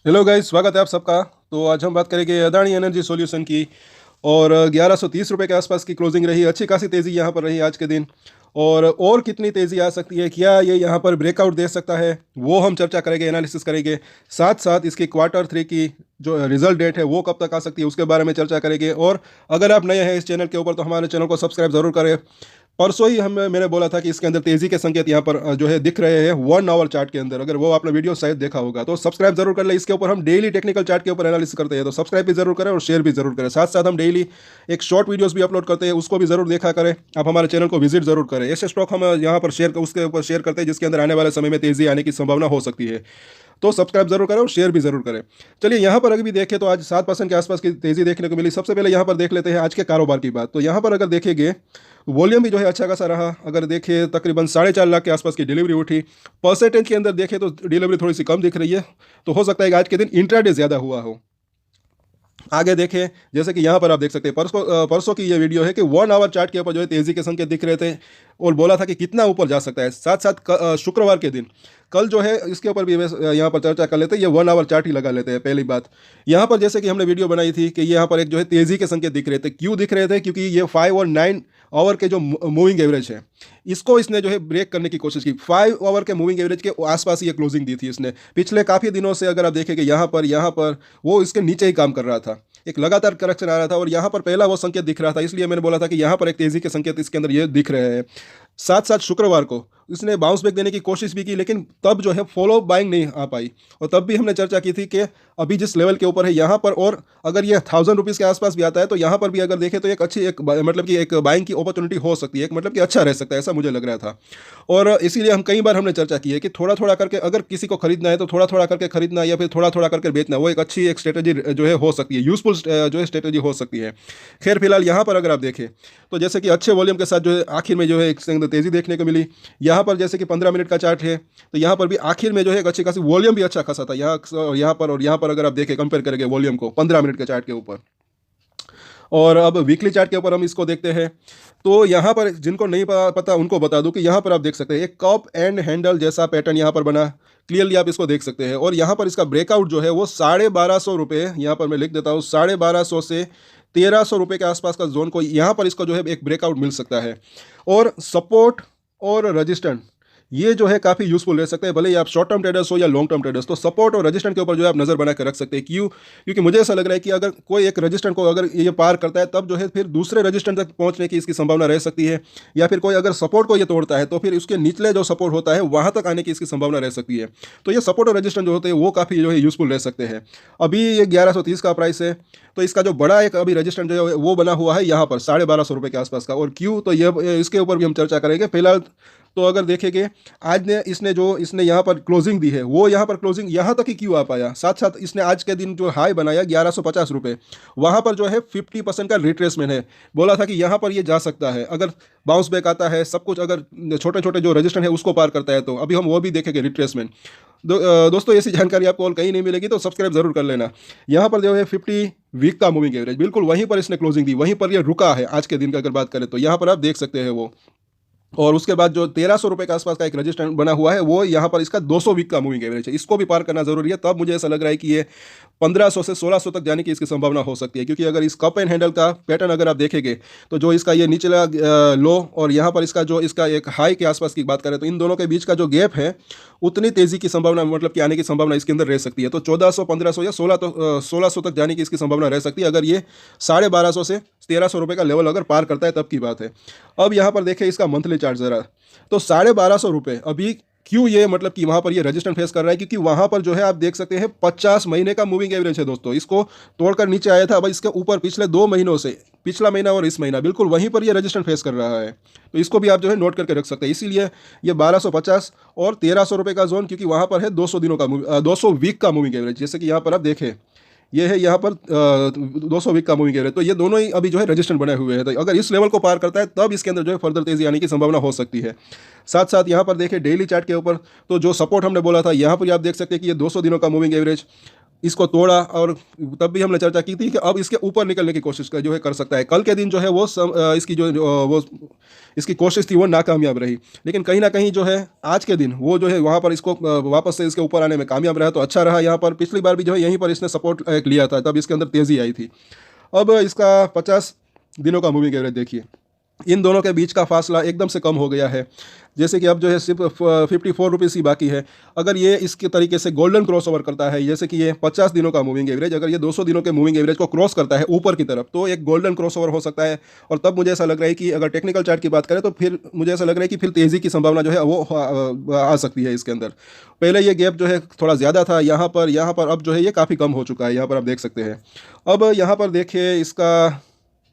Hello guys, स्वागत है आप सबका। तो आज हम बात करेंगे अदानी एनर्जी सॉल्यूशन की। और 1130 रुपये के आसपास की क्लोजिंग रही। अच्छी खासी तेज़ी यहाँ पर रही आज के दिन। और कितनी तेज़ी आ सकती है, क्या ये यहाँ पर ब्रेकआउट दे सकता है, वो हम चर्चा करेंगे, एनालिसिस करेंगे। साथ साथ इसकी क्वार्टर 3 की जो रिजल्ट डेट है वो कब तक आ सकती है उसके बारे में चर्चा करेंगे। और अगर आप नए हैं इस चैनल के ऊपर तो हमारे चैनल को सब्सक्राइब ज़रूर करें। परसों ही मैंने बोला था कि इसके अंदर तेज़ी के संकेत यहाँ पर जो है दिख रहे हैं 1 आवर चार्ट के अंदर। अगर वो आपने वीडियो शायद देखा होगा तो सब्सक्राइब जरूर कर ले। इसके ऊपर हम डेली टेक्निकल चार्ट के ऊपर एनालिसिस करते हैं, तो सब्सक्राइब भी जरूर करें और शेयर भी जरूर करें। साथ साथ हम डेली एक शॉर्ट वीडियोस भी अपलोड करते हैं, उसको भी जरूर देखा करें। आप हमारे चैनल को विजिट जरूर करें। ऐसे स्टॉक हम यहाँ पर शेयर उसके ऊपर शेयर करते हैं जिसके अंदर आने वाले समय में तेज़ी आने की संभावना हो सकती है। तो सब्सक्राइब जरूर करें और शेयर भी जरूर करें। चलिए यहाँ पर अगर भी देखें तो आज 7% के आसपास की तेज़ी देखने को मिली। सबसे पहले यहाँ पर देख लेते हैं आज के कारोबार की बात। तो यहाँ पर अगर देखेंगे वॉल्यूम भी जो है अच्छा खासा रहा। अगर देखें तकरीबन 4.5 लाख के आसपास की डिलीवरी उठी। परसेंटेज के अंदर देखें तो डिलीवरी थोड़ी सी कम दिख रही है, तो हो सकता है कि आज के दिन इंट्राडे ज़्यादा हुआ हो। आगे देखें, जैसे कि यहाँ पर आप देख सकते हैं परसों की ये वीडियो है कि 1 आवर चार्ट के ऊपर जो है तेज़ी के संकेत दिख रहे थे और बोला था कि कितना ऊपर जा सकता है। साथ साथ शुक्रवार के दिन कल जो है इसके ऊपर भी यहाँ पर चर्चा कर लेते हैं। ये 1 आवर चार्ट ही लगा लेते हैं। पहली बात यहाँ पर जैसे कि हमने वीडियो बनाई थी कि यहाँ पर एक जो है तेज़ी के संकेत दिख रहे थे। क्यों दिख रहे थे? क्योंकि ये 5 और 9 आवर के जो मूविंग एवरेज है इसको इसने जो है ब्रेक करने की कोशिश की। 5 आवर के मूविंग एवरेज के आसपास ये क्लोजिंग दी थी इसने। पिछले काफ़ी दिनों से अगर आप देखेंगे यहाँ पर वो इसके नीचे ही काम कर रहा था। एक लगातार करेक्शन आ रहा था और यहाँ पर पहला वो संकेत दिख रहा था, इसलिए मैंने बोला था कि यहाँ पर एक तेज़ी के संकेत इसके अंदर ये दिख रहे हैं। साथ साथ शुक्रवार को इसने बाउंस बैक देने की कोशिश भी की, लेकिन तब जो है फॉलो बाइंग नहीं आ पाई। और तब भी हमने चर्चा की थी कि अभी जिस लेवल के ऊपर है यहाँ पर, और अगर ये 1000 रुपीज़ के आसपास भी आता है तो यहाँ पर भी अगर देखें तो एक अच्छी मतलब कि एक बाइंग की अपॉर्चुनिटी हो सकती है। एक मतलब कि अच्छा रह सकता है, ऐसा मुझे लग रहा था। और इसीलिए हम कई बार हमने चर्चा की है कि थोड़ा थोड़ा करके अगर किसी को खरीदना है तो थोड़ा थोड़ा करके खरीदना या फिर थोड़ा थोड़ा करके बेचना, वो एक अच्छी एक स्ट्रेटेजी जो है हो सकती है, यूजफुल जो है स्ट्रेटेजी हो सकती है। खैर फिलहाल यहाँ पर अगर आप देखें तो जैसे कि अच्छे वॉल्यूम के साथ जो है आखिर में जो है एक तेज़ी देखने को मिली। यहाँ पर जैसे कि 15 मिनट का चार्ट है तो यहाँ पर भी आखिर में जो है एक अच्छी खासी वॉल्यूम भी अच्छा खासा था यहाँ पर। और यहाँ पर अगर आप देखें कंपेयर करेंगे वॉल्यूम को 15 मिनट के चार्ट के ऊपर। और अब वीकली चार्ट के ऊपर हम इसको देखते हैं तो यहाँ पर जिनको नहीं पता उनको बता दूं कि यहाँ पर आप देख सकते हैं एक कप एंड हैंडल जैसा पैटर्न यहाँ पर बना। क्लियरली आप इसको देख सकते हैं। और यहाँ पर इसका ब्रेकआउट जो है वो 1250 रुपये, यहाँ पर मैं लिख देता हूँ 1250 से 1300 रुपये के आसपास का जोन को यहाँ पर इसको जो है एक ब्रेकआउट मिल सकता है। और सपोर्ट और रजिस्टेंट ये जो है काफ़ी यूजफुल रह सकते हैं, भले ही आप शॉर्ट टर्म ट्रेडर्स हो या लॉन्ग टर्म ट्रेडर्स। तो सपोर्ट और रजिस्टेंट के ऊपर जो है आप नज़र बना कर रख सकते हैं। क्यों? क्योंकि मुझे ऐसा लग रहा है कि अगर कोई एक रजिस्टेंट को अगर ये पार करता है तब जो है फिर दूसरे रजिस्टेंट तक पहुंचने की इसकी संभावना रह सकती है। या फिर कोई अगर सपोर्ट को ये तोड़ता है तो फिर उसके निचले जो सपोर्ट होता है वहाँ तक आने की इसकी संभावना रह सकती है। तो ये सपोर्ट और रजिस्टेंट जो होते हैं वो काफ़ी जो है यूजफुल रह सकते हैं। अभी ये 1130 का प्राइस है, तो इसका जो बड़ा एक अभी रजिस्टेंट जो है वो बना हुआ है यहाँ पर 1250 रुपये के आसपास का। और क्यों, तो ये इसके ऊपर भी हम चर्चा करेंगे। फिलहाल तो अगर देखेंगे आज ने इसने यहाँ पर क्लोजिंग दी है, वो यहाँ पर क्लोजिंग यहाँ तक ही क्यों आ पाया। साथ साथ इसने आज के दिन जो हाई बनाया 1150 रुपये, वहाँ पर जो है 50% का रिट्रेसमेंट है। बोला था कि यहाँ पर ये जा सकता है अगर बाउंस बैक आता है, सब कुछ अगर छोटे छोटे जो रजिस्टेंट है उसको पार करता है। तो अभी हम वो भी देखेंगे रिट्रेसमेंट। दोस्तों ऐसी जानकारी आपको और कहीं नहीं मिलेगी, तो सब्सक्राइब जरूर कर लेना। यहाँ पर जो है 50 वीक का मूविंग एवरेज बिल्कुल वहीं पर इसने क्लोजिंग दी, वहीं पर ये रुका है आज के दिन का अगर बात करें तो यहाँ पर आप देख सकते हैं वो। और उसके बाद जो 1300 रुपये के आसपास का एक रजिस्टेंट बना हुआ है वो यहाँ पर इसका 200 वीक का मूविंग एवरेज है, इसको भी पार करना जरूरी है। तब मुझे ऐसा लग रहा है कि ये 1500 से 1600 तक जाने की इसकी संभावना हो सकती है। क्योंकि अगर इस कप एंड हैंडल का पैटर्न अगर आप देखेंगे तो जो इसका ये निचला लो और यहाँ पर इसका एक हाई के आसपास की बात करें तो इन दोनों के बीच का जो गैप है उतनी तेज़ी की संभावना मतलब कि आने की संभावना इसके अंदर रह सकती है। तो 1400 1500 या 1600 तक जाने की इसकी संभावना रह सकती है अगर ये 1250 से 1300 रुपये का लेवल अगर पार करता है तब की बात है। अब यहाँ पर देखें इसका मंथली चार्ट ज़रा, तो 1250 रुपये अभी क्यों ये मतलब कि वहाँ पर ये रजिस्टेंट फेस कर रहा है, क्योंकि वहाँ पर जो है आप देख सकते हैं 50 महीने का मूविंग एवरेज है दोस्तों। इसको तोड़कर नीचे आया था, अब इसके ऊपर पिछले 2 महीनों से, पिछला महीना और इस महीना बिल्कुल वहीं पर ये रजिस्टेंट फेस कर रहा है। तो इसको भी आप जो है नोट करके रख सकते हैं। इसीलिए ये 1250 और 1300 रुपये का जोन, क्योंकि वहाँ पर है 200 दिनों का 200 वीक का मूविंग एवरेज। जैसे कि यहाँ पर आप देखें ये है यहाँ पर 200 वीक का मूविंग एवरेज, तो ये दोनों ही अभी जो है रजिस्टेंट बने हुए हैं। तो अगर इस लेवल को पार करता है तब इसके अंदर जो है फर्दर तेजी आने की संभावना हो सकती है। साथ साथ यहाँ पर देखें डेली चार्ट के ऊपर तो जो सपोर्ट हमने बोला था यहाँ पर आप देख सकते हैं कि ये 200 दिनों का मूविंग एवरेज इसको तोड़ा, और तब भी हमने चर्चा की थी कि अब इसके ऊपर निकलने की कोशिश जो है कर सकता है। कल के दिन जो है वो इसकी वो इसकी कोशिश थी वो नाकामयाब रही, लेकिन कहीं ना कहीं जो है आज के दिन वो जो है वहाँ पर इसको वापस से इसके ऊपर आने में कामयाब रहा, तो अच्छा रहा। यहाँ पर पिछली बार भी जो है यहीं पर इसने सपोर्ट लिया था, तब इसके अंदर तेज़ी आई थी। अब इसका 50 दिनों का मूविंग एवरेज देखिए, इन दोनों के बीच का फासला एकदम से कम हो गया है। जैसे कि अब जो है सिर्फ 54 रुपीज़ ही बाकी है। अगर ये इसके तरीके से गोल्डन क्रॉस ओवर करता है, जैसे कि ये 50 दिनों का मूविंग एवरेज, अगर ये 200 दिनों के मूविंग एवरेज को क्रॉस करता है ऊपर की तरफ, तो एक गोल्डन क्रॉस ओवर हो सकता है। और तब मुझे ऐसा लग रहा है कि अगर टेक्निकल चार्ट की बात करें तो फिर मुझे ऐसा लग रहा है कि फिर तेज़ी की संभावना जो है वो आ सकती है इसके अंदर। पहले ये गैप जो है थोड़ा ज़्यादा था यहाँ पर अब जो है ये काफ़ी कम हो चुका है, यहाँ पर आप देख सकते हैं। अब यहाँ पर देखिए इसका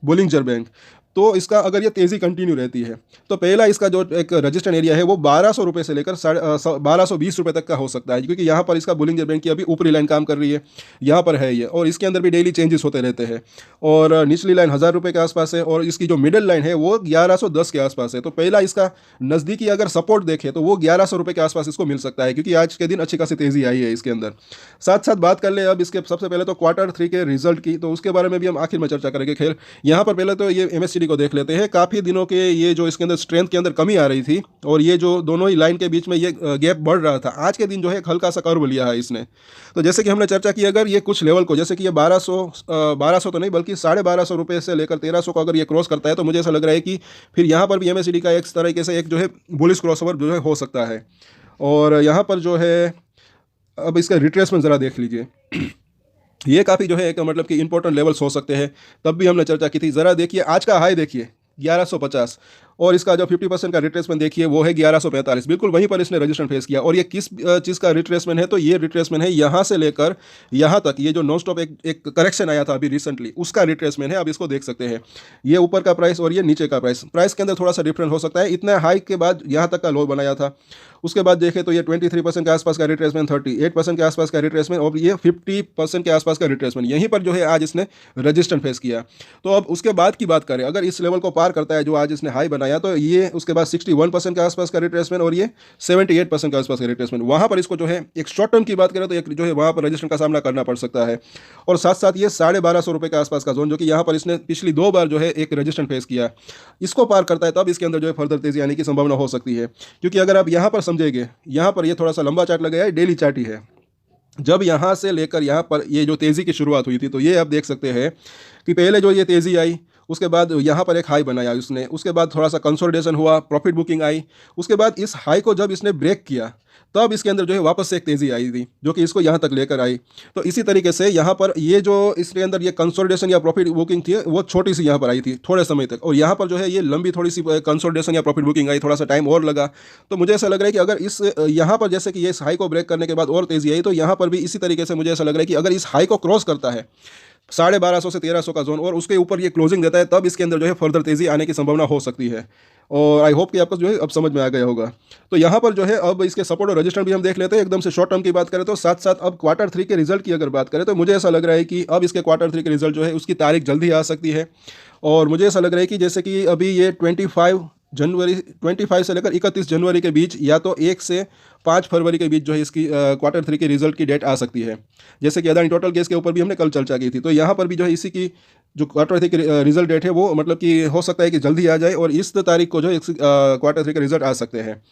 बोलिंजर बैंक, तो इसका अगर ये तेज़ी कंटिन्यू रहती है तो पहला इसका जो एक रजिस्टर्ड एरिया है वो 1200 रुपये से लेकर 1220 रुपये तक का हो सकता है, क्योंकि यहाँ पर इसका बोलिंजर बैंक की अभी ऊपरी लाइन काम कर रही है, यहाँ पर है ये, और इसके अंदर भी डेली चेंजेस होते रहते हैं। और निचली लाइन 1000 रुपये के आसपास है, और इसकी जो मिडिल लाइन है वो 1110 के आसपास है। तो पहला इसका नज़दीकी अगर सपोर्ट देखें तो वो 1100 रुपये के आसपास इसको मिल सकता है, क्योंकि आज के दिन अच्छी खासी तेज़ी आई है इसके अंदर। साथ साथ बात कर ले अब इसके सबसे पहले तो Q3 के रिजल्ट की, तो उसके बारे में भी हम आखिर में चर्चा करेंगे। खैर यहाँ पर पहले तो ये MACD को देख लेते हैं। काफ़ी दिनों के ये जो इसके अंदर स्ट्रेंथ के अंदर कमी आ रही थी, और ये जो दोनों ही लाइन के बीच में ये गैप बढ़ रहा था, आज के दिन जो है एक हल्का सा कर्व लिया है इसने। तो जैसे कि हमने चर्चा की, अगर ये कुछ लेवल को, जैसे कि ये 1200 तो नहीं बल्कि 1250 रुपये से लेकर 1300 को अगर ये क्रॉस करता है, तो मुझे ऐसा लग रहा है कि फिर यहाँ पर भी MACD का एक तरीके से एक जो है बुलिश क्रॉसओवर जो है हो सकता है। और यहाँ पर जो है अब इसका रिट्रेसमेंट ज़रा देख लीजिए, ये काफ़ी जो है एक मतलब कि इंपॉर्टेंट लेवल्स हो सकते हैं, तब भी हमने चर्चा की थी। ज़रा देखिए आज का हाई देखिए 1150, और इसका जो 50% का रिट्रेसमेंट देखिए वो है 1145, बिल्कुल वहीं पर इसने रजिस्ट्रेशन फेस किया। और ये किस चीज़ का रिट्रेसमेंट है, तो ये रिट्रेसमेंट है यहाँ से लेकर यहाँ तक, ये जो नॉन स्टॉप एक करेक्शन आया था अभी रिसेंटली, उसका रिट्रेसमेंट है। आप इसको देख सकते हैं, ये ऊपर का प्राइस और ये नीचे का प्राइस के अंदर थोड़ा सा डिफरेंस हो सकता है। इतना हाई के बाद यहाँ तक का लो बनाया था, उसके बाद देखें तो ये 23% के आसपास का रिट्रेसमेंट, 38% के आसपास का रिट्रेसमेंट, और ये 50% के आसपास का रिट्रेसमेंट, यहीं पर जो है आज इसने रजिस्टेंस फेस किया। तो अब उसके बाद की बात करें, अगर इस लेवल को पार करता है जो आज इसने हाई बनाया, तो ये उसके बाद 61% के आसपास का रिट्रेसमेंट, और ये 78% के आसपास का रिट्रेसमेंट, वहाँ पर इसको जो है एक शॉर्ट टर्म की बात करें तो एक जो है वहाँ पर रजिस्टेंस का सामना करना पड़ सकता है। और साथ साथ ये 1250 रुपये के आसपास का जोन, जो कि यहाँ पर इसने पिछली 2 बार जो है एक रजिस्टेंस फेस किया, इसको पार करता है तब इसके अंदर जो है फर्दर तेजी आने की संभावना हो सकती है। क्योंकि अगर आप यहाँ पर समझेंगे, यहाँ पर ये थोड़ा सा लंबा चार्ट लगाया है, डेली चार्ट ही है, जब यहाँ से लेकर यहाँ पर ये जो तेज़ी की शुरुआत हुई थी, तो ये आप देख सकते हैं कि पहले जो ये तेज़ी आई, उसके बाद यहाँ पर एक हाई बनाया उसने, उसके बाद थोड़ा सा कंसोलिडेशन हुआ, प्रॉफिट बुकिंग आई, उसके बाद इस हाई को जब इसने ब्रेक किया तब इसके अंदर जो है वापस से एक तेज़ी आई थी, जो कि इसको यहाँ तक लेकर आई। तो इसी तरीके से यहाँ पर ये जो इसके अंदर ये कंसोलिडेशन या प्रॉफिट बुकिंग थी वो छोटी सी यहाँ पर आई थी थोड़े समय तक, और यहाँ पर जो है ये लंबी थोड़ी सी कंसोलिडेशन या प्रॉफिट बुकिंग आई, थोड़ा सा टाइम और लगा। तो मुझे ऐसा लग रहा है कि अगर इस यहाँ पर जैसे कि ये इस हाई को ब्रेक करने के बाद और तेज़ी आई, तो यहाँ पर भी इसी तरीके से मुझे ऐसा लग रहा है कि अगर इस हाई को क्रॉस करता है 1250 से 1300 का जोन, और उसके ऊपर ये क्लोजिंग देता है, तब इसके अंदर जो है फर्दर तेज़ी आने की संभावना हो सकती है। और आई होप कि आपको जो है अब समझ में आ गया होगा। तो यहाँ पर जो है अब इसके सपोर्ट और रजिस्टेंस भी हम देख लेते हैं। एकदम से शॉर्ट टर्म की बात करें तो साथ साथ अब Q3 के रिजल्ट की अगर बात करें, तो मुझे ऐसा लग रहा है कि अब इसके Q3 के रिजल्ट जो है उसकी तारीख जल्दी आ सकती है। और मुझे ऐसा लग रहा है कि जैसे कि अभी ये 25 से लेकर 31 जनवरी के बीच, या तो 1 से 5 फरवरी के बीच जो है इसकी Q3 के रिजल्ट की डेट आ सकती है। जैसे कि अदानी टोटल केस के ऊपर भी हमने कल चर्चा की थी, तो यहाँ पर भी जो है इसी की जो Q3 की रिजल्ट डेट है वो मतलब कि हो सकता है कि जल्दी आ जाए, और इस तारीख को जो है Q3 के रिजल्ट आ सकते हैं।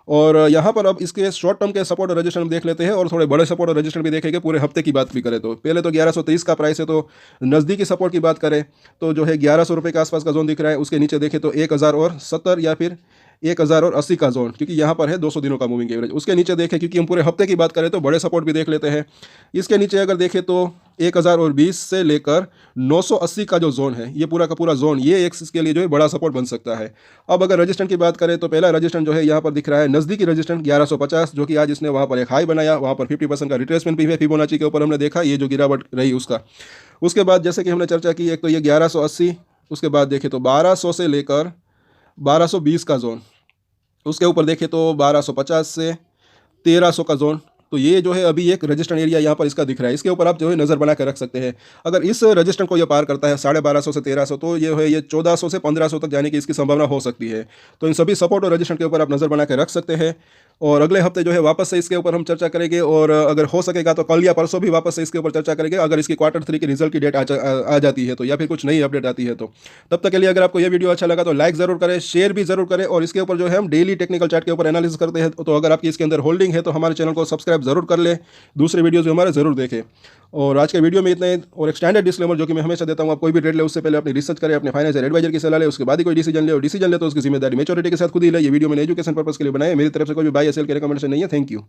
और यहाँ पर अब इसके शॉर्ट टर्म के सपोर्ट और रजिस्टेंस देख लेते हैं, और थोड़े बड़े सपोर्ट और रजिस्टेंस भी देखेंगे। पूरे हफ्ते की बात भी करें तो पहले तो 1130 का प्राइस है, तो नज़दीकी सपोर्ट की बात करें तो जो है 1100 रुपये के आसपास का जोन दिख रहा है। उसके नीचे देखें तो 1070 या फिर 1080 का जोन, क्योंकि यहाँ पर है 200 दिनों का मूविंग एवरेज। उसके नीचे देखें, क्योंकि हम पूरे हफ्ते की बात करें तो बड़े सपोर्ट भी देख लेते हैं। इसके नीचे अगर देखें तो 1020 से लेकर 980 का जो जोन है, ये पूरा का पूरा जोन, ये एक इसके लिए जो है बड़ा सपोर्ट बन सकता है। अब अगर रजिस्टेंस की बात करें तो पहला रजिस्टेंस जो है यहाँ पर दिख रहा है नज़दीकी रजिस्टेंस 1150, जो कि आज इसने वहाँ पर एक हाई बनाया, वहाँ पर 50% का रिट्रेसमेंट भी है फिबोनाची के ऊपर हमने देखा, ये जो गिरावट रही उसका। उसके बाद जैसे कि हमने चर्चा की, एक तो ये 1180, उसके बाद देखें तो 1200 से लेकर 1220 का जोन, उसके ऊपर देखें तो 1250 से 1300 का जोन। तो ये जो है अभी एक रजिस्टेंस एरिया यहाँ पर इसका दिख रहा है, इसके ऊपर आप जो है नज़र बना कर रख सकते हैं। अगर इस रजिस्टेंस को ये पार करता है 1250 से 1300, तो ये है ये 1400 से 1500 तक जाने की इसकी संभावना हो सकती है। तो इन सभी सपोर्ट और रजिस्टेंस के ऊपर आप नज़र बना कर रख सकते हैं। और अगले हफ्ते जो है वापस से इसके ऊपर हम चर्चा करेंगे, और अगर हो सकेगा तो कल या परसों भी वापस से इसके ऊपर चर्चा करेंगे, अगर इसकी Q3 की रिजल्ट की डेट आ जाती है तो, या फिर कुछ नई अपडेट आती है तो। तब तक के लिए अगर आपको ये वीडियो अच्छा लगा तो लाइक ज़रूर करें, शेयर भी ज़रूर करें, और इसके ऊपर जो है हम डेली टेक्निकल चार्ट के ऊपर एनालिसिस करते हैं, तो अगर आपकी इसके अंदर होल्डिंग है तो हमारे चैनल को सब्सक्राइब जरूर कर ले, दूसरे वीडियोज़ भी हमारे ज़रूर देखें। और आज के वीडियो में इतना ही, और एक स्टैंडर्ड डिस्क्लेमर जो कि मैं हमेशा देता हूँ, आप कोई भी ट्रेड ले उससे पहले अपनी रिसर्च करें, अपने फाइनेंशियल एडवाइजर की सलाह ले, उसके बाद ही कोई डिसीजन ले, और डिसीजन ले तो उसकी जिम्मेदारी मैच्योरिटी के साथ खुद ही ले। ये वीडियो मैंने एजुकेशन पर्पस के लिए बनाया है, मेरी तरफ से कोई भी बाय या सेल के रिकमेंडेशन नहीं है। Thank you.